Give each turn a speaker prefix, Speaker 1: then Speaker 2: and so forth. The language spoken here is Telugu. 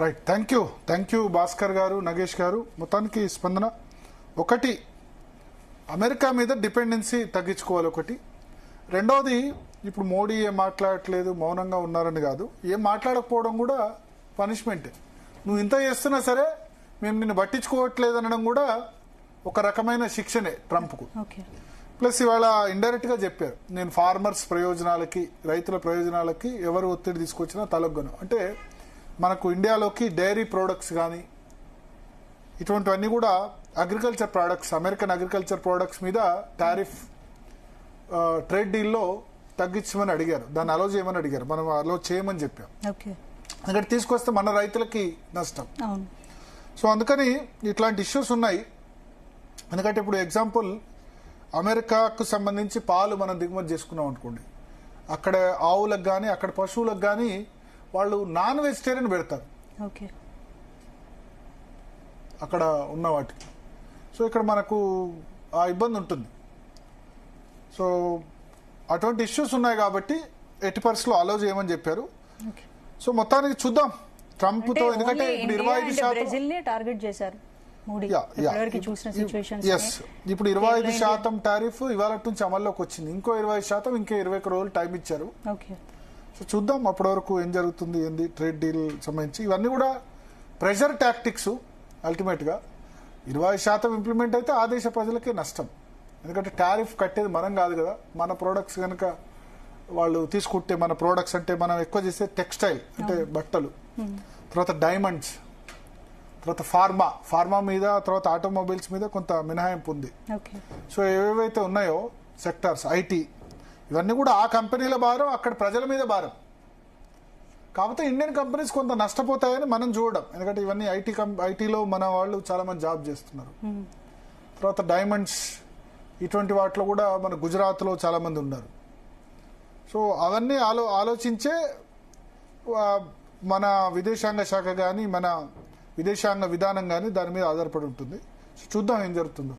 Speaker 1: రైట్, థ్యాంక్ యూ భాస్కర్ గారు, నగేష్ గారు. మొత్తానికి స్పందన ఒకటి, అమెరికా మీద డిపెండెన్సీ తగ్గించుకోవాలి ఒకటి. రెండవది, ఇప్పుడు మోడీ ఏం మాట్లాడట్లేదు, మౌనంగా ఉన్నారని కాదు, ఏం మాట్లాడకపోవడం కూడా పనిష్మెంటే. నువ్వు ఇంత చేస్తున్నా సరే మేము నిన్ను పట్టించుకోవట్లేదు అనడం కూడా ఒక రకమైన శిక్షనే ట్రంప్కు. ప్లస్ ఇవాళ ఇండైరెక్ట్ గా చెప్పారు, నేను ఫార్మర్స్ ప్రయోజనాలకి, రైతుల ప్రయోజనాలకి ఎవరు ఒత్తిడి తీసుకొచ్చినా తలొగ్గను. అంటే మనకు ఇండియాలోకి డైరీ ప్రోడక్ట్స్ కానీ ఇటువంటివన్నీ కూడా agriculture products, American agriculture products మీద టారిఫ్ ట్రేడ్ డీల్లో తగ్గించమని అడిగారు, దాన్ని అలో చేయమని అడిగారు. మనం అలో చేయమని చెప్పాం, ఎందుకంటే తీసుకొస్తే మన రైతులకి నష్టం. సో అందుకని ఇట్లాంటి ఇష్యూస్ ఉన్నాయి. ఎందుకంటే ఇప్పుడు ఎగ్జాంపుల్, అమెరికాకు సంబంధించి పాలు మనం దిగుమతి చేసుకున్నాం అనుకోండి, అక్కడ ఆవులకు కానీ అక్కడ పశువులకు కానీ వాళ్ళు నాన్ వెజిటేరియన్ పెడతారు అక్కడ ఉన్న వాటికి. సో ఇక్కడ మనకు ఆ ఇబ్బంది ఉంటుంది. సో అటువంటి ఇష్యూస్ ఉన్నాయి కాబట్టి ఎట్టి పరిస్థితుల్లో అలో చేయమని చెప్పారు. సో మొత్తానికి చూద్దాం ట్రంప్ తో, ఎందుకంటే ఇప్పుడు 25%
Speaker 2: టార్గెట్ చేశారు.
Speaker 1: ఇప్పుడు 25% టారిఫ్ ఇవాళ నుంచి అమల్లోకి వచ్చింది. ఇంకో 20%, ఇంకో 21 రోజులు టైం ఇచ్చారు. సో చూద్దాం అప్పటి వరకు ఏం జరుగుతుంది, ఏంది ట్రేడ్ డీల్ సంబంధించి. ఇవన్నీ కూడా ప్రెషర్ టాక్టిక్స్. అల్టిమేట్ గా 20% ఇంప్లిమెంట్ అయితే ఆ దేశ ప్రజలకే నష్టం. ఎందుకంటే టారిఫ్ కట్టేది మనం కాదు కదా. మన ప్రోడక్ట్స్ కనుక వాళ్ళు తీసుకుంటే, మన ప్రోడక్ట్స్ అంటే మనం ఎక్కువ చేసే టెక్స్టైల్ అంటే బట్టలు, తర్వాత డైమండ్స్, తర్వాత ఫార్మా మీద, తర్వాత ఆటోమొబైల్స్ మీద కొంత మినహాయింపు ఉంది. సో ఏవేవైతే ఉన్నాయో సెక్టార్స్, ఐటీ, ఇవన్నీ కూడా ఆ కంపెనీల భారం, అక్కడ ప్రజల మీద భారం. కాకపోతే ఇండియన్ కంపెనీస్ కొంత నష్టపోతాయని మనం చూడడం, ఎందుకంటే ఇవన్నీ ఐటీలో మన వాళ్ళు చాలా మంది జాబ్ చేస్తున్నారు. తర్వాత డైమండ్స్, ఇటువంటి వాటిలో కూడా మన గుజరాత్లో చాలా మంది ఉన్నారు. సో అవన్నీ ఆలోచించే మన విదేశాంగ శాఖ కానీ, మన విదేశాంగ విధానం కానీ దాని మీద ఆధారపడి ఉంటుంది. చూద్దాం ఏం జరుగుతుందో.